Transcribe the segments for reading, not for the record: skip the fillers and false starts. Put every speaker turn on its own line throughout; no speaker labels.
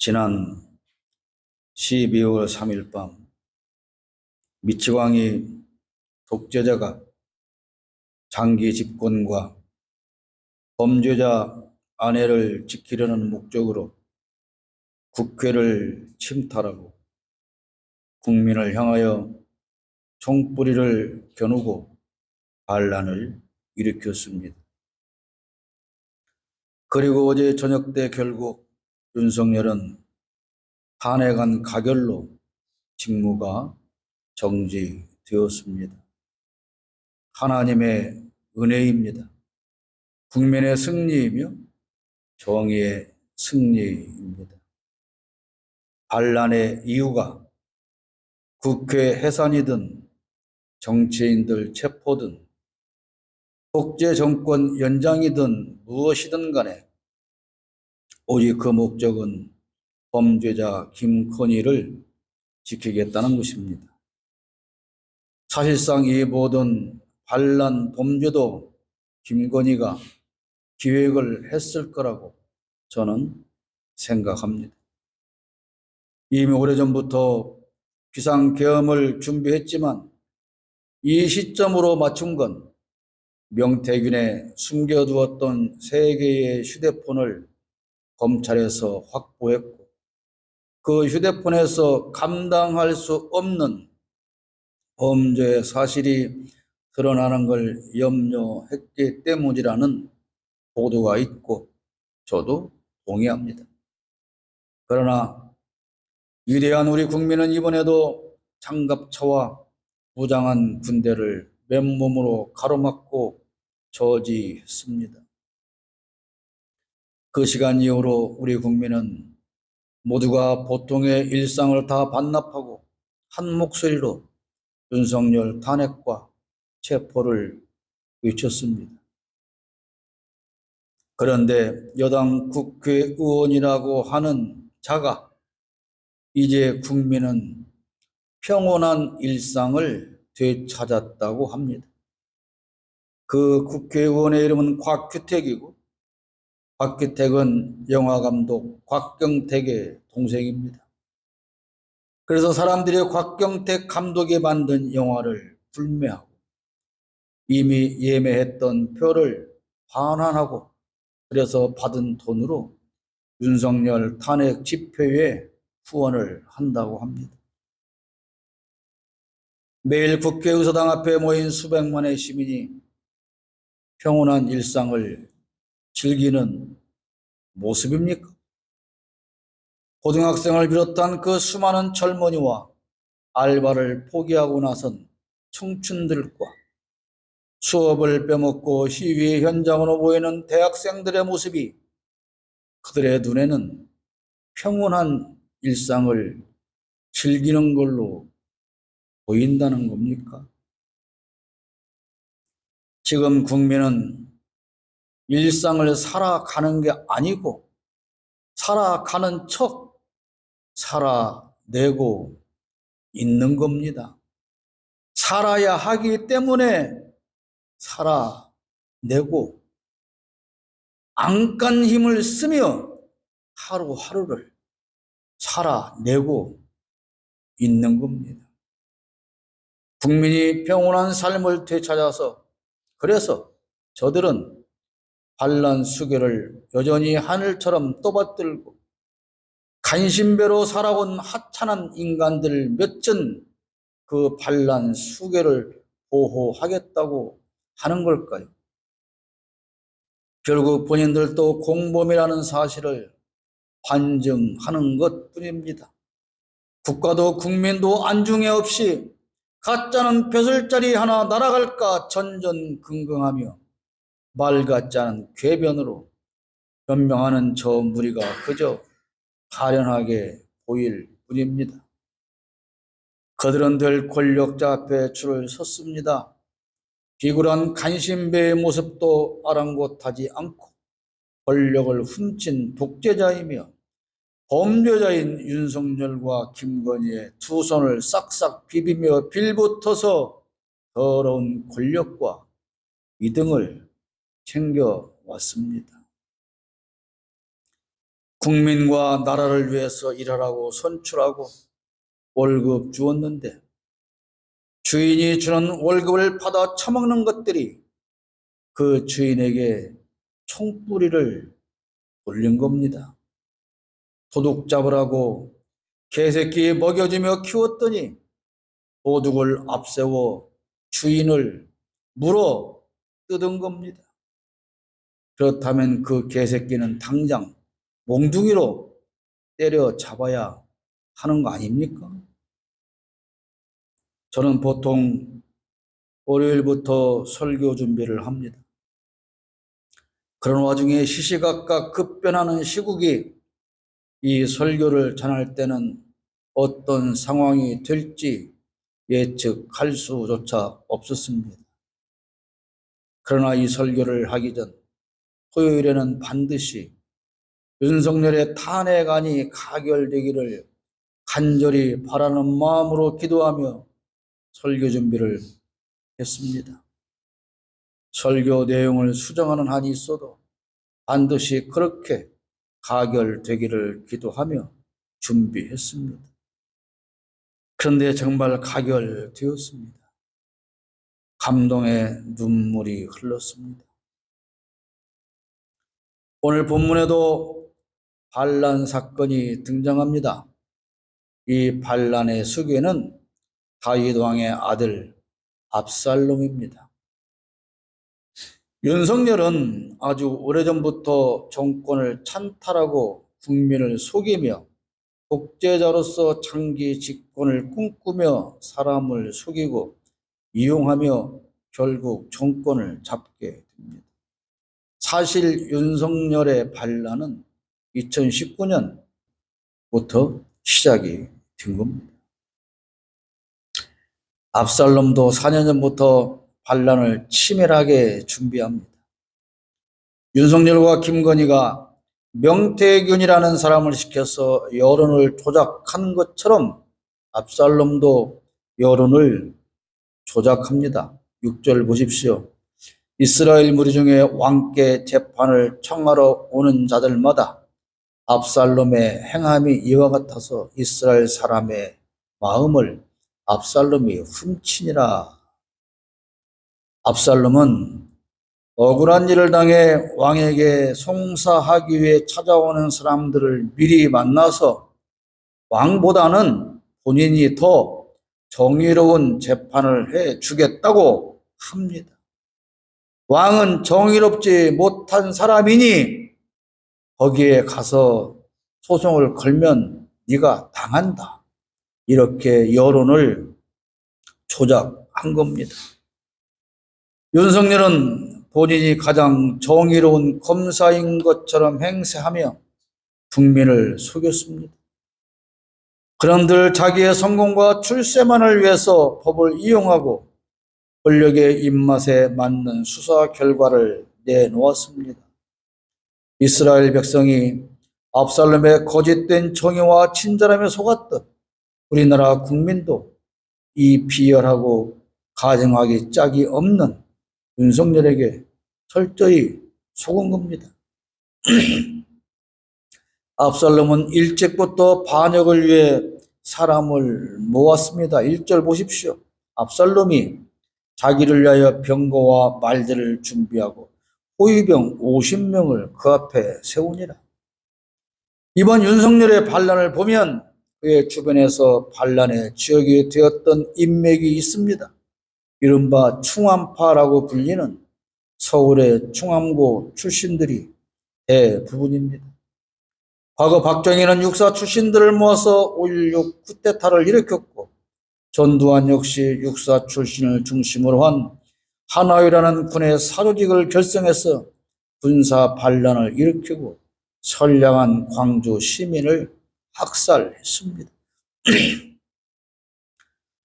지난 12월 3일 밤 미치광이 독재자가 장기 집권과 범죄자 아내를 지키려는 목적으로 국회를 침탈하고 국민을 향하여 총뿌리를 겨누고 반란을 일으켰습니다. 그리고 어제 저녁 때 결국 윤석열은 탄핵안 가결로 직무가 정지되었습니다. 하나님의 은혜입니다. 국민의 승리이며 정의의 승리입니다. 반란의 이유가 국회 해산이든 정치인들 체포든 독재 정권 연장이든 무엇이든 간에 오직 그 목적은 범죄자 김건희를 지키겠다는 것입니다. 사실상 이 모든 반란 범죄도 김건희가 기획을 했을 거라고 저는 생각합니다. 이미 오래전부터 비상계엄을 준비했지만 이 시점으로 맞춘 건 명태균의 숨겨두었던 3개의 휴대폰을 검찰에서 확보했고 그 휴대폰에서 감당할 수 없는 범죄 사실이 드러나는 걸 염려했기 때문이라는 보도가 있고 저도 동의합니다. 그러나 위대한 우리 국민은 이번에도 장갑차와 무장한 군대를 맨몸으로 가로막고 저지했습니다. 그 시간 이후로 우리 국민은 모두가 보통의 일상을 다 반납하고 한 목소리로 윤석열 탄핵과 체포를 외쳤습니다. 그런데 여당 국회의원이라고 하는 자가 이제 국민은 평온한 일상을 되찾았다고 합니다. 그 국회의원의 이름은 곽규택이고 곽규택은 영화감독 곽경택의 동생입니다. 그래서 사람들이 곽경택 감독이 만든 영화를 불매하고 이미 예매했던 표를 반환하고 그래서 받은 돈으로 윤석열 탄핵 집회에 후원을 한다고 합니다. 매일 국회의사당 앞에 모인 수백만의 시민이 평온한 일상을 즐기는 모습입니까? 고등학생을 비롯한 그 수많은 젊은이와 알바를 포기하고 나선 청춘들과 수업을 빼먹고 시위 현장으로 모이는 대학생들의 모습이 그들의 눈에는 평온한 일상을 즐기는 걸로 보인다는 겁니까? 지금 국민은 일상을 살아가는 게 아니고 살아가는 척 살아내고 있는 겁니다. 살아야 하기 때문에 살아내고 안간 힘을 쓰며 하루하루를 살아내고 있는 겁니다. 국민이 평온한 삶을 되찾아서 그래서 저들은 반란 수괴를 여전히 하늘처럼 떠받들고 간신배로 살아온 하찮은 인간들 몇천 그 반란 수괴를 보호하겠다고 하는 걸까요? 결국 본인들도 공범이라는 사실을 반증하는 것뿐입니다. 국가도 국민도 안중에 없이 가짜는 벼슬자리 하나 날아갈까 전전긍긍하며 말 같지 않은 궤변으로 변명하는 저 무리가 그저 가련하게 보일 뿐입니다. 그들은 늘 권력자 앞에 줄을 섰습니다. 비굴한 간신배의 모습도 아랑곳하지 않고 권력을 훔친 독재자이며 범죄자인 윤석열과 김건희의 두 손을 싹싹 비비며 빌붙어서 더러운 권력과 이등을 챙겨왔습니다. 국민과 나라를 위해서 일하라고 선출하고 월급 주었는데 주인이 주는 월급을 받아 처먹는 것들이 그 주인에게 총뿌리를 돌린 겁니다. 도둑 잡으라고 개새끼 먹여주며 키웠더니 도둑을 앞세워 주인을 물어 뜯은 겁니다. 그렇다면 그 개새끼는 당장 몽둥이로 때려 잡아야 하는 거 아닙니까? 저는 보통 월요일부터 설교 준비를 합니다. 그런 와중에 시시각각 급변하는 시국이 이 설교를 전할 때는 어떤 상황이 될지 예측할 수조차 없었습니다. 그러나 이 설교를 하기 전 토요일에는 반드시 윤석열의 탄핵안이 가결되기를 간절히 바라는 마음으로 기도하며 설교 준비를 했습니다. 설교 내용을 수정하는 한이 있어도 반드시 그렇게 가결되기를 기도하며 준비했습니다. 그런데 정말 가결되었습니다. 감동의 눈물이 흘렀습니다. 오늘 본문에도 반란 사건이 등장합니다. 이 반란의 수괴는 다윗 왕의 아들 압살롬입니다. 윤석열은 아주 오래전부터 정권을 찬탈하고 국민을 속이며 독재자로서 장기 집권을 꿈꾸며 사람을 속이고 이용하며 결국 정권을 잡게 됩니다. 사실 윤석열의 반란은 2019년부터 시작이 된 겁니다. 압살롬도 4년 전부터 반란을 치밀하게 준비합니다. 윤석열과 김건희가 명태균이라는 사람을 시켜서 여론을 조작한 것처럼 압살롬도 여론을 조작합니다. 6절 보십시오. 이스라엘 무리 중에 왕께 재판을 청하러 오는 자들마다 압살롬의 행함이 이와 같아서 이스라엘 사람의 마음을 압살롬이 훔치니라. 압살롬은 억울한 일을 당해 왕에게 송사하기 위해 찾아오는 사람들을 미리 만나서 왕보다는 본인이 더 정의로운 재판을 해 주겠다고 합니다. 왕은 정의롭지 못한 사람이니 거기에 가서 소송을 걸면 네가 당한다. 이렇게 여론을 조작한 겁니다. 윤석열은 본인이 가장 정의로운 검사인 것처럼 행세하며 국민을 속였습니다. 그런들 자기의 성공과 출세만을 위해서 법을 이용하고 권력의 입맛에 맞는 수사 결과를 내놓았습니다. 이스라엘 백성이 압살롬의 거짓된 정의와 친절함에 속았듯 우리나라 국민도 이 비열하고 가증하기 짝이 없는 윤석열에게 철저히 속은 겁니다. 압살롬은 일찍부터 반역을 위해 사람을 모았습니다. 1절 보십시오. 압살롬이 자기를 위하여 병거와 말들을 준비하고 호위병 50명을 그 앞에 세우니라. 이번 윤석열의 반란을 보면 그의 주변에서 반란의 지역이 되었던 인맥이 있습니다. 이른바 충암파라고 불리는 서울의 충암고 출신들이 대부분입니다. 과거 박정희는 육사 출신들을 모아서 5.16 쿠데타를 일으켰고 전두환 역시 육사 출신을 중심으로 한 하나위라는 군의 사조직을 결성해서 군사 반란을 일으키고 선량한 광주 시민을 학살했습니다.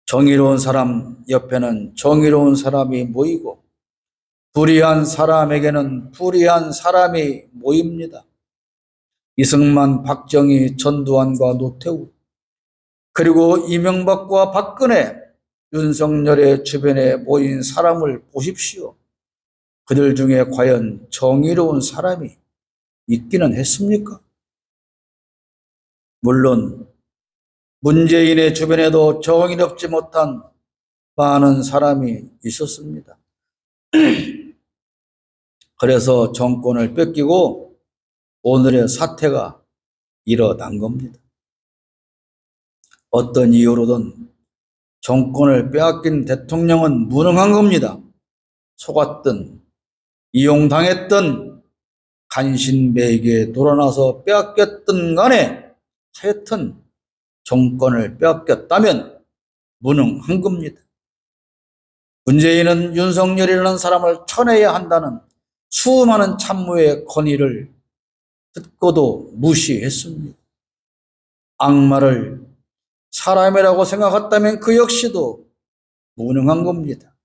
정의로운 사람 옆에는 정의로운 사람이 모이고 불의한 사람에게는 불의한 사람이 모입니다. 이승만, 박정희, 전두환과 노태우, 그리고 이명박과 박근혜, 윤석열의 주변에 모인 사람을 보십시오. 그들 중에 과연 정의로운 사람이 있기는 했습니까? 물론 문재인의 주변에도 정의롭지 못한 많은 사람이 있었습니다. 그래서 정권을 뺏기고 오늘의 사태가 일어난 겁니다. 어떤 이유로든 정권을 빼앗긴 대통령은 무능한 겁니다. 속았든 이용당했든 간신배에게 돌아나서 빼앗겼든 간에 하여튼 정권을 빼앗겼다면 무능한 겁니다. 문재인은 윤석열이라는 사람을 쳐내야 한다는 수많은 참모의 건의를 듣고도 무시했습니다. 악마를 사람이라고 생각했다면 그 역시도 무능한 겁니다.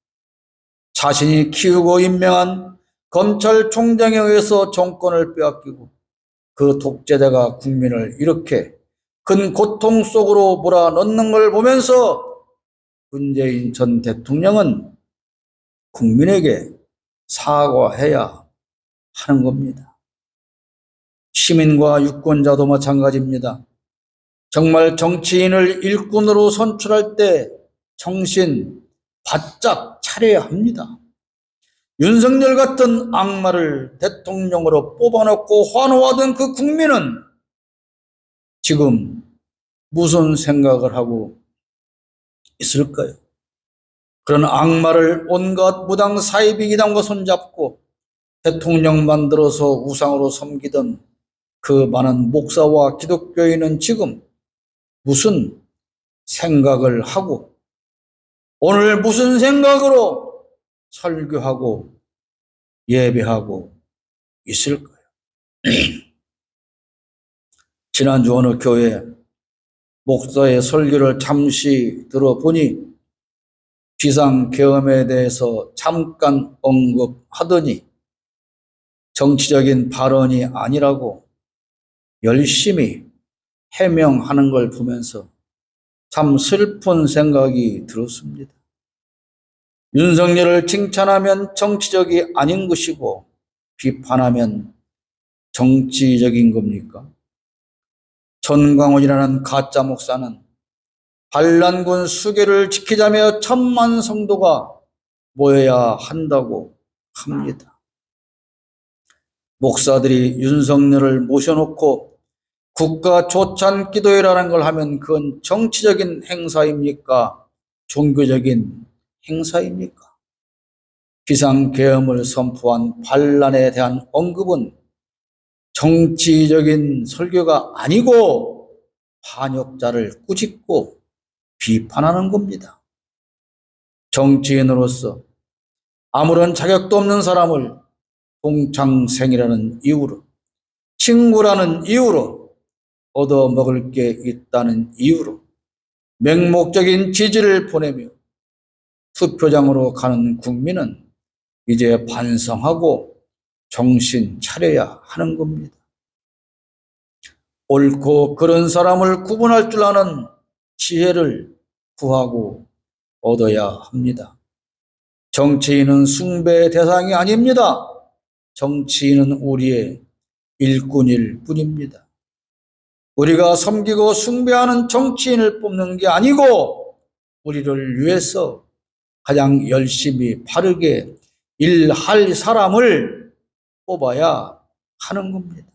자신이 키우고 임명한 검찰총장에 의해서 정권을 빼앗기고 그 독재자가 국민을 이렇게 큰 고통 속으로 몰아넣는 걸 보면서 문재인 전 대통령은 국민에게 사과해야 하는 겁니다. 시민과 유권자도 마찬가지입니다. 정말 정치인을 일꾼으로 선출할 때 정신 바짝 차려야 합니다. 윤석열 같은 악마를 대통령으로 뽑아놓고 환호하던 그 국민은 지금 무슨 생각을 하고 있을까요? 그런 악마를 온갖 무당 사이비기당과 손잡고 대통령 만들어서 우상으로 섬기던 그 많은 목사와 기독교인은 지금 무슨 생각을 하고 오늘 무슨 생각으로 설교하고 예배하고 있을까요? 지난주 어느 교회 목사의 설교를 잠시 들어보니 비상계엄에 대해서 잠깐 언급하더니 정치적인 발언이 아니라고 열심히 해명하는 걸 보면서 참 슬픈 생각이 들었습니다. 윤석열을 칭찬하면 정치적이 아닌 것이고 비판하면 정치적인 겁니까? 전광훈이라는 가짜 목사는 반란군 수계를 지키자며 1,000만 성도가 모여야 한다고 합니다. 목사들이 윤석열을 모셔놓고 국가 조찬 기도회라는 걸 하면 그건 정치적인 행사입니까? 종교적인 행사입니까? 비상계엄을 선포한 반란에 대한 언급은 정치적인 설교가 아니고 반역자를 꾸짖고 비판하는 겁니다. 정치인으로서 아무런 자격도 없는 사람을 동창생이라는 이유로, 친구라는 이유로, 얻어먹을 게 있다는 이유로 맹목적인 지지를 보내며 투표장으로 가는 국민은 이제 반성하고 정신 차려야 하는 겁니다. 옳고 그런 사람을 구분할 줄 아는 지혜를 구하고 얻어야 합니다. 정치인은 숭배의 대상이 아닙니다. 정치인은 우리의 일꾼일 뿐입니다. 우리가 섬기고 숭배하는 정치인을 뽑는 게 아니고 우리를 위해서 가장 열심히 바르게 일할 사람을 뽑아야 하는 겁니다.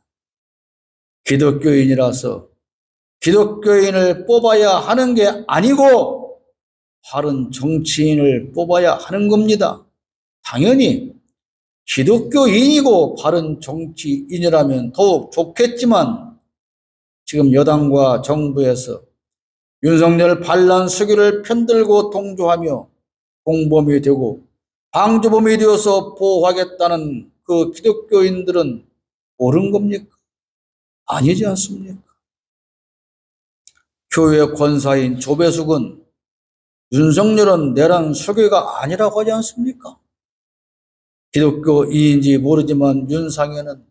기독교인이라서 기독교인을 뽑아야 하는 게 아니고 바른 정치인을 뽑아야 하는 겁니다. 당연히 기독교인이고 바른 정치인이라면 더욱 좋겠지만 지금 여당과 정부에서 윤석열 반란 수기를 편들고 동조하며 공범이 되고 방조범이 되어서 보호하겠다는 그 기독교인들은 옳은 겁니까? 아니지 않습니까? 교회 권사인 조배숙은 윤석열은 내란 수괴가 아니라고 하지 않습니까? 기독교인인지 모르지만 윤상현은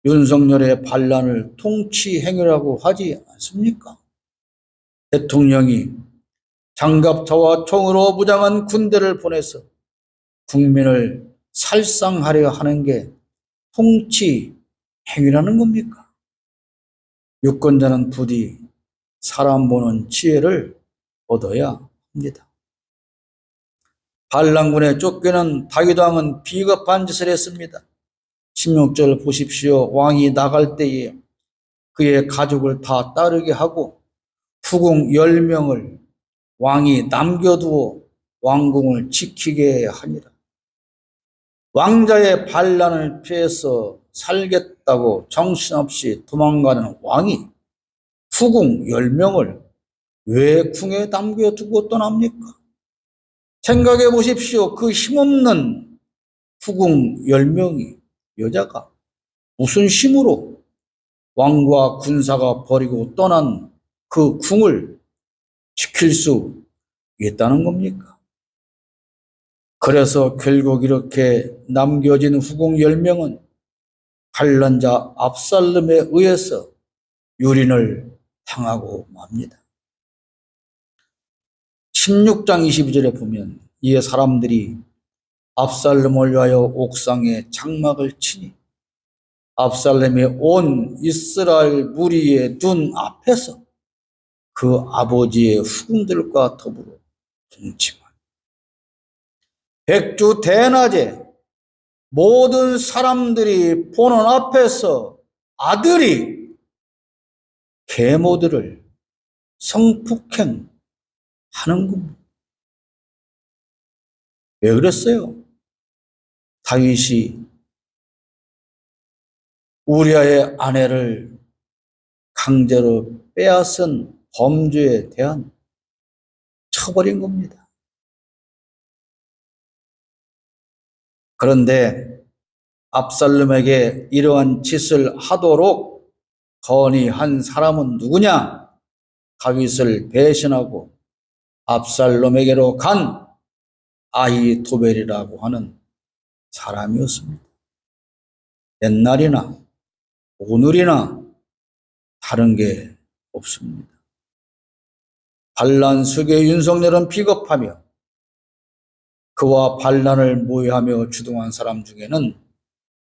윤석열의 반란을 통치 행위라고 하지 않습니까? 대통령이 장갑차와 총으로 무장한 군대를 보내서 국민을 살상하려 하는 게 통치 행위라는 겁니까? 유권자는 부디 사람 보는 지혜를 얻어야 합니다. 반란군에 쫓기는 다윗왕은 비겁한 짓을 했습니다. 16절 보십시오. 왕이 나갈 때에 그의 가족을 다 따르게 하고 후궁 10명을 왕이 남겨두어 왕궁을 지키게 하니라. 왕자의 반란을 피해서 살겠다고 정신없이 도망가는 왕이 후궁 10명을 왜 궁에 남겨두고 떠납니까? 생각해 보십시오. 그 힘없는 후궁 10명이 여자가 무슨 힘으로 왕과 군사가 버리고 떠난 그 궁을 지킬 수 있다는 겁니까? 그래서 결국 이렇게 남겨진 후궁 10명은 반란자 압살롬에 의해서 유린을 당하고 맙니다. 16장 22절에 보면 이에 사람들이 압살롬을 위하여 옥상에 장막을 치니 압살롬이 온 이스라엘 무리의 눈 앞에서 그 아버지의 후궁들과 더불어 동침하니 백주 대낮에 모든 사람들이 보는 앞에서 아들이 계모들을 성폭행하는 겁니다. 왜 그랬어요? 다윗이 우리아의 아내를 강제로 빼앗은 범죄에 대한 처벌인 겁니다. 그런데 압살롬에게 이러한 짓을 하도록 건의한 사람은 누구냐? 다윗을 배신하고 압살롬에게로 간 아히토벨이라고 하는 사람이었습니다. 옛날이나 오늘이나 다른 게 없습니다. 반란 수괴 윤석열은 비겁하며 그와 반란을 모의하며 주동한 사람 중에는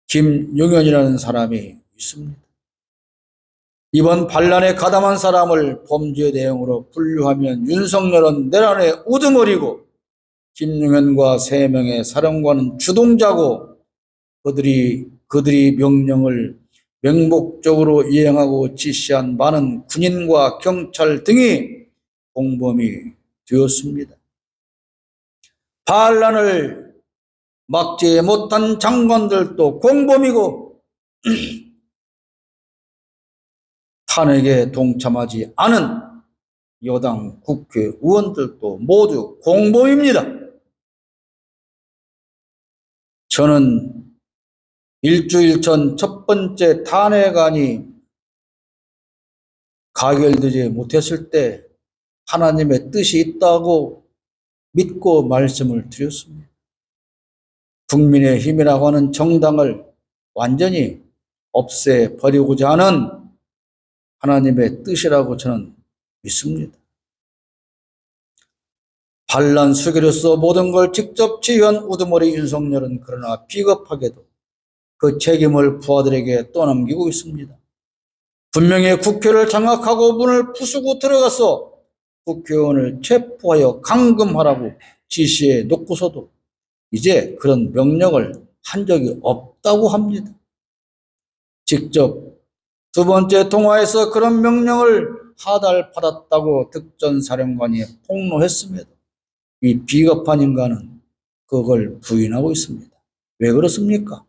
김용현이라는 사람이 있습니다. 이번 반란에 가담한 사람을 범죄 대형으로 분류하면 윤석열은 내란의 우두머리고 김용현과 3명의 사령관은 주동자고 그들이 명령을 맹목적으로 이행하고 지시한 많은 군인과 경찰 등이 공범이 되었습니다. 반란을 막지 못한 장관들도 공범이고 탄핵에 동참하지 않은 여당 국회의원들도 모두 공범입니다. 저는 일주일 전 첫 번째 탄핵안이 가결되지 못했을 때 하나님의 뜻이 있다고 믿고 말씀을 드렸습니다. 국민의힘이라고 하는 정당을 완전히 없애버리고자 하는 하나님의 뜻이라고 저는 믿습니다. 반란 수괴로서 모든 걸 직접 지휘한 우두머리 윤석열은 그러나 비겁하게도 그 책임을 부하들에게 떠넘기고 있습니다. 분명히 국회를 장악하고 문을 부수고 들어가서 국회의원을 체포하여 감금하라고 지시해 놓고서도 이제 그런 명령을 한 적이 없다고 합니다. 직접 두 번째 통화에서 그런 명령을 하달받았다고 득전사령관이 폭로했음에도 이 비겁한 인간은 그걸 부인하고 있습니다. 왜 그렇습니까?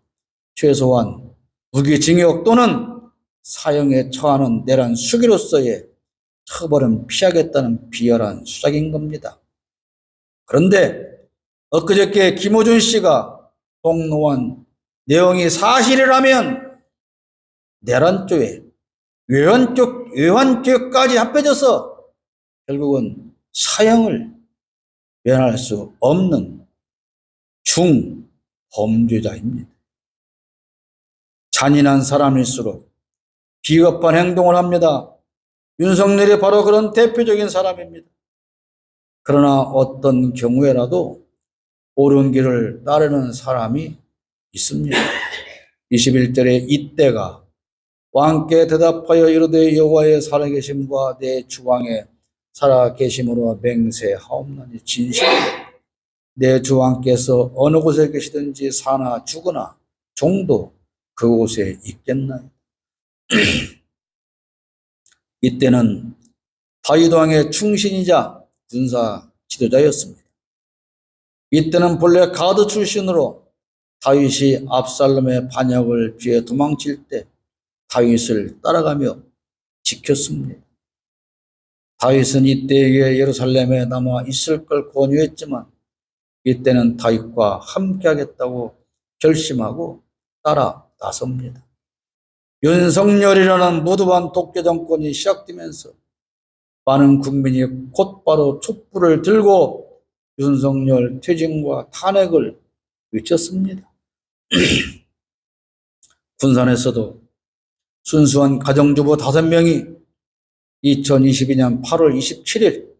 최소한 무기징역 또는 사형에 처하는 내란 수기로서의 처벌은 피하겠다는 비열한 수작인 겁니다. 그런데 엊그저께 김어준 씨가 폭로한 내용이 사실이라면 내란죄에 외환죄까지 합해져서 결국은 사형을 면할 수 없는 중범죄자입니다. 잔인한 사람일수록 비겁한 행동을 합니다. 윤석열이 바로 그런 대표적인 사람입니다. 그러나 어떤 경우에라도 옳은 길을 따르는 사람이 있습니다. 21절에 이때가 왕께 대답하여 이르되 여호와의 살아계심과 내 주왕의 살아계심으로 맹세하옵나니 진실로 내 주왕께서 어느 곳에 계시든지 사나 죽으나 종도 그곳에 있겠나요? 이때는 다윗 왕의 충신이자 군사 지도자였습니다. 이때는 본래 가드 출신으로 다윗이 압살롬의 반역을 피해 도망칠 때 다윗을 따라가며 지켰습니다. 다윗은 이때에 예루살렘에 남아 있을 걸 권유했지만 이때는 다윗과 함께하겠다고 결심하고 따라 나섭니다. 윤석열이라는 무도한 독재 정권이 시작되면서 많은 국민이 곧바로 촛불을 들고 윤석열 퇴진과 탄핵을 외쳤습니다. 군산에서도 순수한 가정주부 5명이 2022년 8월 27일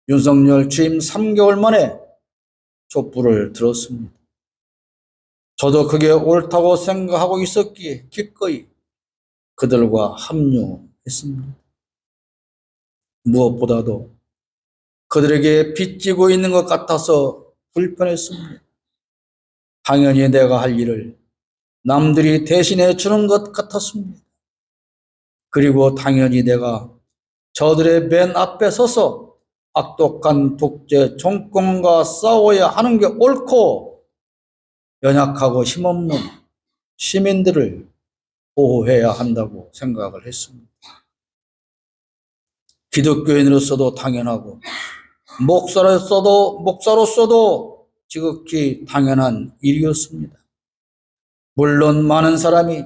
윤석열 취임 3개월 만에 촛불을 들었습니다. 저도 그게 옳다고 생각하고 있었기에 기꺼이 그들과 합류했습니다. 무엇보다도 그들에게 빚지고 있는 것 같아서 불편했습니다. 당연히 내가 할 일을 남들이 대신해 주는 것 같았습니다. 그리고 당연히 내가 저들의 맨 앞에 서서 악독한 독재 정권과 싸워야 하는 게 옳고 연약하고 힘없는 시민들을 보호해야 한다고 생각을 했습니다. 기독교인으로서도 당연하고 목사로서도 지극히 당연한 일이었습니다. 물론 많은 사람이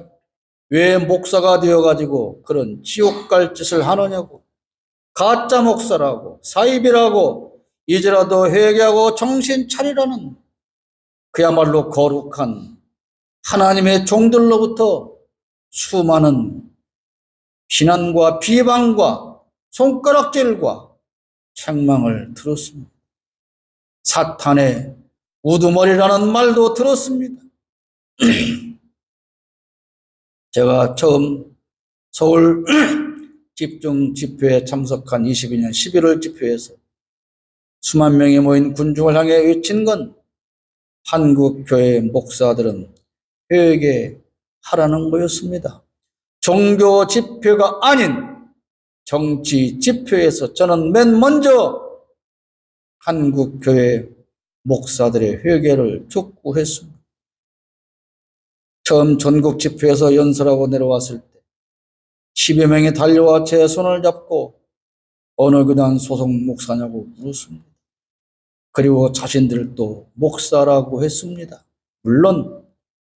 왜 목사가 되어가지고 그런 지옥 갈 짓을 하느냐고, 가짜 목사라고, 사입이라고, 이제라도 회개하고 정신 차리라는 그야말로 거룩한 하나님의 종들로부터 수많은 비난과 비방과 손가락질과 책망을 들었습니다. 사탄의 우두머리라는 말도 들었습니다. 제가 처음 서울 집중 집회에 참석한 22년 11월 집회에서 수만 명이 모인 군중을 향해 외친 건 한국 교회 목사들은 회개하라는 거였습니다. 종교 집회가 아닌 정치 집회에서 저는 맨 먼저 한국 교회 목사들의 회개를 촉구했습니다. 처음 전국 집회에서 연설하고 내려왔을 때 10여 명이 달려와 제 손을 잡고 어느 교단 소속 목사냐고 물었습니다. 그리고 자신들도 목사라고 했습니다. 물론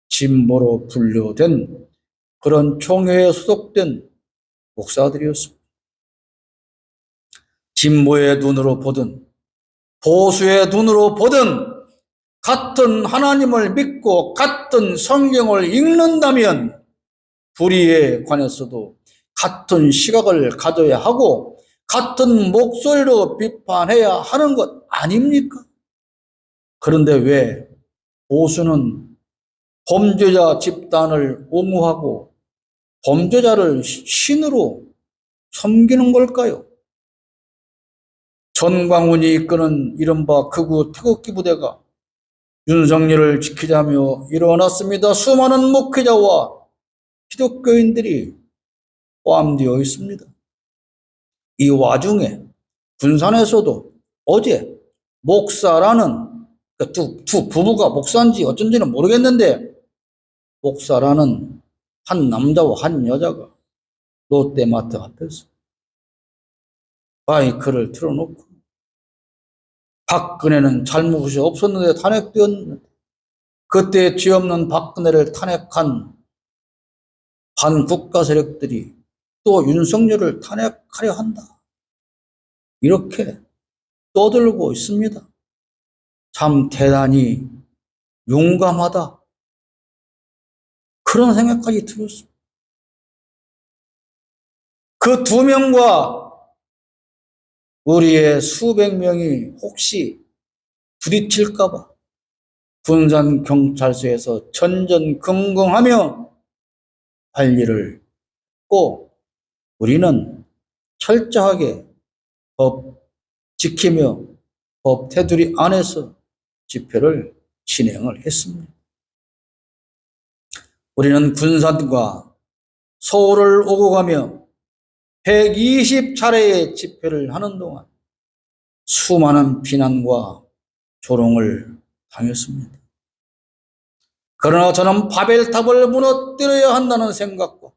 진보로 분류된 그런 총회에 소속된 목사들이었습니다. 진보의 눈으로 보든 보수의 눈으로 보든 같은 하나님을 믿고 같은 성경을 읽는다면 불의에 관해서도 같은 시각을 가져야 하고 같은 목소리로 비판해야 하는 것 아닙니까? 그런데 왜 보수는 범죄자 집단을 옹호하고 범죄자를 신으로 섬기는 걸까요? 전광훈이 이끄는 이른바 극우 태극기 부대가 윤석열을 지키자며 일어났습니다. 수많은 목회자와 기독교인들이 포함되어 있습니다. 이 와중에 군산에서도 어제 목사라는 두 부부가 목사인지 어쩐지는 모르겠는데 목사라는 한 남자와 한 여자가 롯데마트 앞에서 마이크를 틀어놓고 박근혜는 잘못이 없었는데 탄핵되었는데 그때 죄 없는 박근혜를 탄핵한 반국가 세력들이 또 윤석열을 탄핵하려 한다. 이렇게 떠들고 있습니다. 참 대단히 용감하다. 그런 생각까지 들었습니다. 그 2명과 우리의 수백 명이 혹시 부딪힐까봐 군산경찰서에서 전전긍긍하며 관리를 고 우리는 철저하게 법 지키며 법 테두리 안에서 집회를 진행을 했습니다. 우리는 군산과 서울을 오고 가며 120차례의 집회를 하는 동안 수많은 비난과 조롱을 당했습니다. 그러나 저는 바벨탑을 무너뜨려야 한다는 생각과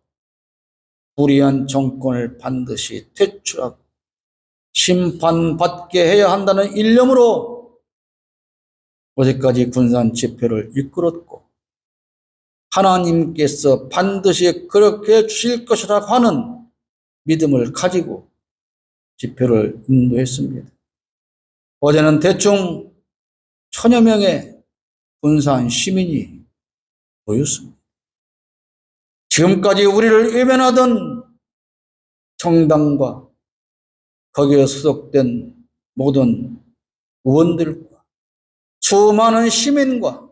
불의한 정권을 반드시 퇴출하고 심판받게 해야 한다는 일념으로 어제까지 군산 집회를 이끌었고 하나님께서 반드시 그렇게 주실 것이라고 하는 믿음을 가지고 집회를 인도했습니다. 어제는 대충 1000여 명의 군산 시민이 모였습니다. 지금까지 우리를 외면하던 정당과 거기에 소속된 모든 의원들과 수많은 시민과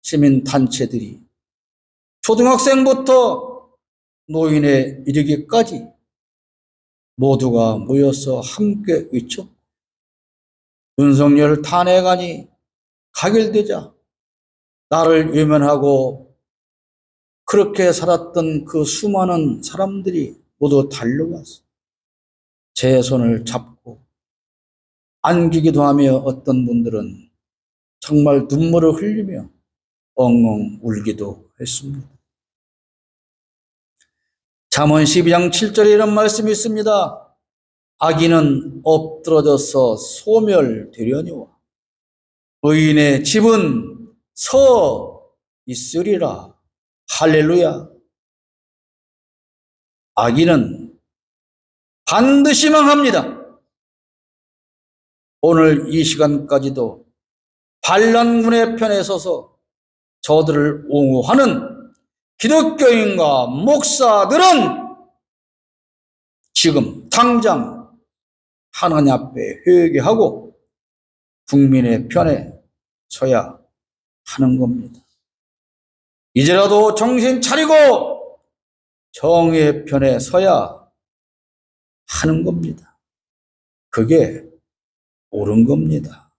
시민단체들이 초등학생부터 노인에 이르기까지 모두가 모여서 함께 외쳤고 윤석열 탄핵안이 가결되자 나를 외면하고 그렇게 살았던 그 수많은 사람들이 모두 달려와서 제 손을 잡고 안기기도 하며 어떤 분들은 정말 눈물을 흘리며 엉엉 울기도 했습니다. 잠언 12장 7절에 이런 말씀이 있습니다. 악인은 엎드러져서 소멸되려니와 의인의 집은 서 있으리라. 할렐루야. 악인은 반드시 망합니다. 오늘 이 시간까지도 반란군의 편에 서서 저들을 옹호하는 기독교인과 목사들은 지금 당장 하나님 앞에 회개하고 국민의 편에 서야 하는 겁니다. 이제라도 정신 차리고 정의의 편에 서야 하는 겁니다. 그게 옳은 겁니다.